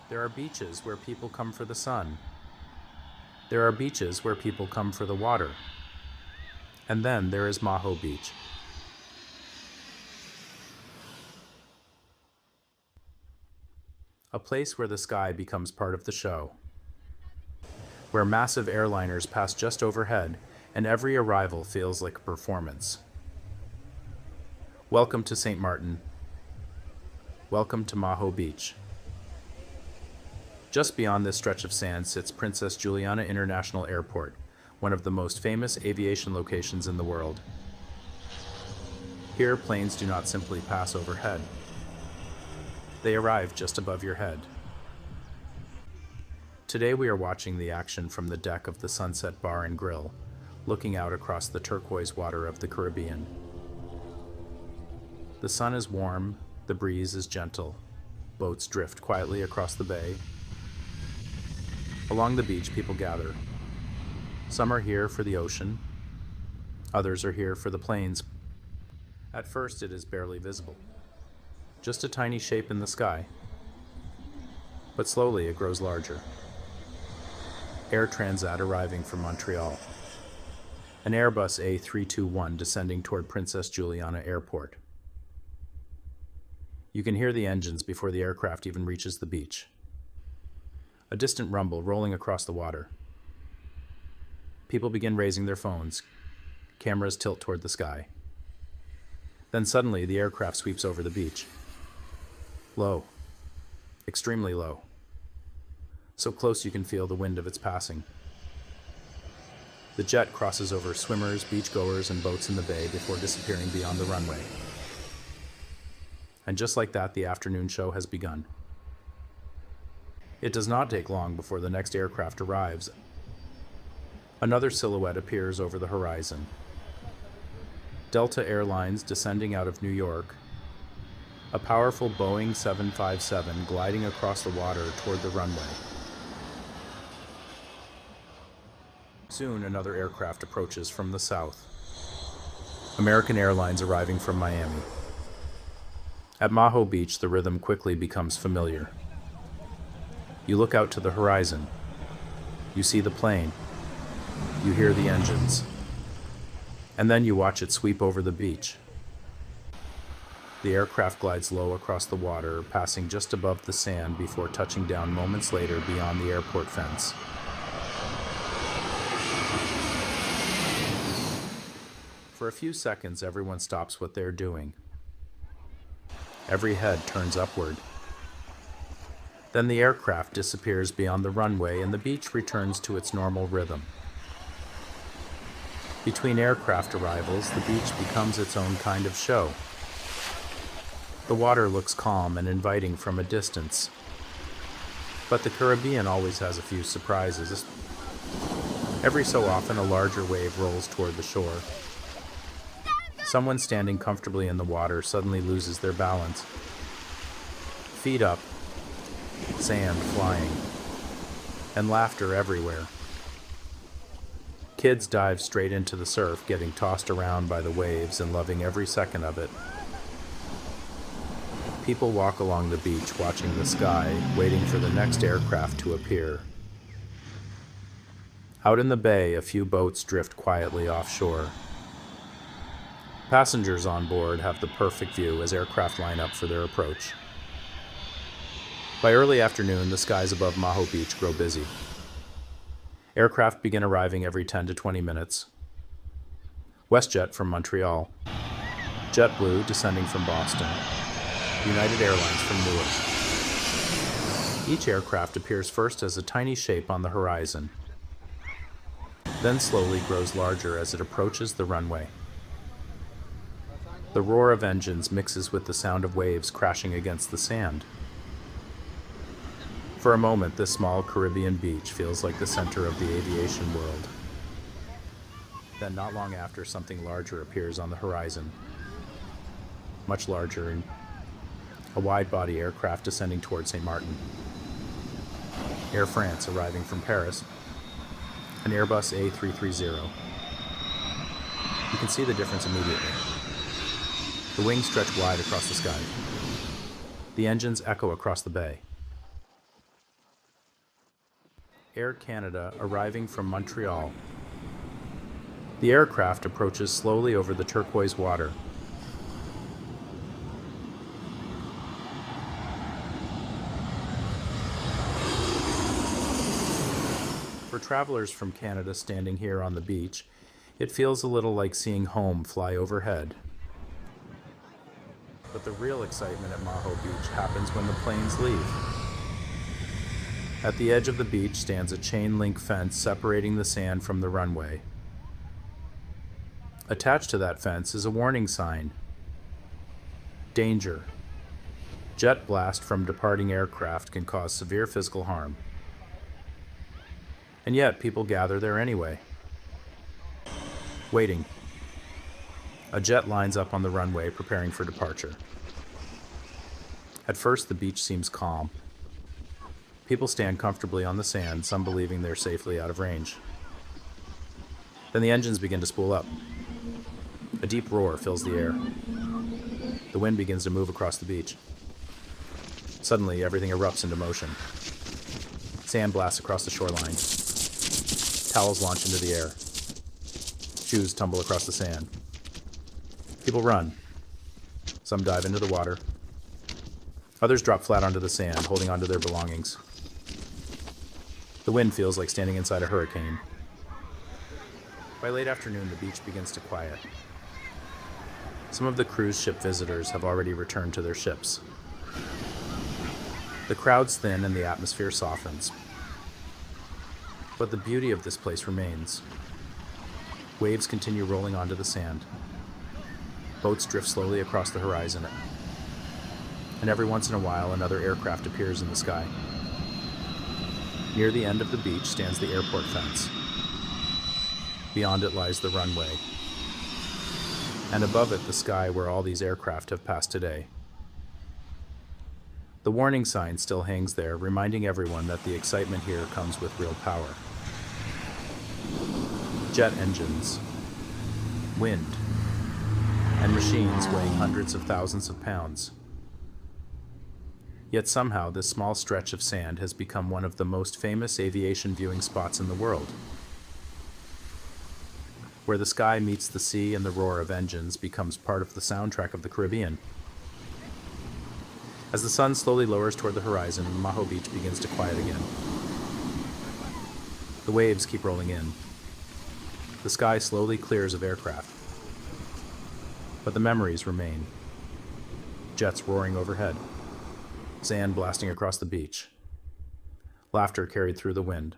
There are beaches where people come for the sun. There are beaches where people come for the water. And then there is Maho Beach. A place where the sky becomes part of the show. Where massive airliners pass just overhead and every arrival feels like a performance. Welcome to St. Martin. Welcome to Maho Beach. Just beyond this stretch of sand sits Princess Juliana International Airport, one of the most famous aviation locations in the world. Here, planes do not simply pass overhead. They arrive just above your head. Today we are watching the action from the deck of the Sunset Bar and Grill, looking out across the turquoise water of the Caribbean. The sun is warm, the breeze is gentle. Boats drift quietly across the bay. Along the beach, people gather. Some are here for the ocean. Others are here for the planes. At first, it is barely visible. Just a tiny shape in the sky. But slowly, it grows larger. Air Transat arriving from Montreal. An Airbus A330 descending toward Princess Juliana Airport. You can hear the engines before the aircraft even reaches the beach. A distant rumble rolling across the water. People begin raising their phones. Cameras tilt toward the sky. Then suddenly, the aircraft sweeps over the beach. Low. Extremely low. So close you can feel the wind of its passing. The jet crosses over swimmers, beachgoers, and boats in the bay before disappearing beyond the runway. And just like that, the afternoon show has begun. It does not take long before the next aircraft arrives. Another silhouette appears over the horizon. Delta Airlines descending out of New York. A powerful Boeing 757 gliding across the water toward the runway. Soon another aircraft approaches from the south. American Airlines arriving from Miami. At Maho Beach, the rhythm quickly becomes familiar. You look out to the horizon. You see the plane. You hear the engines. And then you watch it sweep over the beach. The aircraft glides low across the water, passing just above the sand before touching down moments later beyond the airport fence. For a few seconds, everyone stops what they're doing. Every head turns upward. Then the aircraft disappears beyond the runway and the beach returns to its normal rhythm. Between aircraft arrivals, the beach becomes its own kind of show. The water looks calm and inviting from a distance. But the Caribbean always has a few surprises. Every so often, a larger wave rolls toward the shore. Someone standing comfortably in the water suddenly loses their balance. Feet up, sand flying, and laughter everywhere. Kids dive straight into the surf, getting tossed around by the waves and loving every second of it. People walk along the beach, watching the sky, waiting for the next aircraft to appear. Out in the bay, a few boats drift quietly offshore. Passengers on board have the perfect view as aircraft line up for their approach. By early afternoon, the skies above Maho Beach grow busy. Aircraft begin arriving every 10 to 20 minutes. WestJet from Montreal. JetBlue descending from Boston. United Airlines from Newark. Each aircraft appears first as a tiny shape on the horizon, then slowly grows larger as it approaches the runway. The roar of engines mixes with the sound of waves crashing against the sand. For a moment, this small Caribbean beach feels like the center of the aviation world. Then, not long after, something larger appears on the horizon. Much larger, and a wide-body aircraft descending toward St. Martin. Air France arriving from Paris. An Airbus A330. You can see the difference immediately. The wings stretch wide across the sky. The engines echo across the bay. Air Canada arriving from Montreal. The aircraft approaches slowly over the turquoise water. For travelers from Canada standing here on the beach, it feels a little like seeing home fly overhead. But the real excitement at Maho Beach happens when the planes leave. At the edge of the beach stands a chain-link fence separating the sand from the runway. Attached to that fence is a warning sign. Danger. Jet blast from departing aircraft can cause severe physical harm. And yet, people gather there anyway. Waiting. A jet lines up on the runway, preparing for departure. At first, the beach seems calm. People stand comfortably on the sand, some believing they're safely out of range. Then the engines begin to spool up. A deep roar fills the air. The wind begins to move across the beach. Suddenly, everything erupts into motion. Sand blasts across the shoreline. Towels launch into the air. Shoes tumble across the sand. People run. Some dive into the water. Others drop flat onto the sand, holding onto their belongings. The wind feels like standing inside a hurricane. By late afternoon, the beach begins to quiet. Some of the cruise ship visitors have already returned to their ships. The crowds thin and the atmosphere softens. But the beauty of this place remains. Waves continue rolling onto the sand. Boats drift slowly across the horizon. And every once in a while, another aircraft appears in the sky. Near the end of the beach stands the airport fence. Beyond it lies the runway. And above it, the sky where all these aircraft have passed today. The warning sign still hangs there, reminding everyone that the excitement here comes with real power. Jet engines, wind, and machines weighing hundreds of thousands of pounds. Yet somehow this small stretch of sand has become one of the most famous aviation viewing spots in the world. Where the sky meets the sea and the roar of engines becomes part of the soundtrack of the Caribbean. As the sun slowly lowers toward the horizon, Maho Beach begins to quiet again. The waves keep rolling in. The sky slowly clears of aircraft. But the memories remain. Jets roaring overhead. Sand blasting across the beach. Laughter carried through the wind.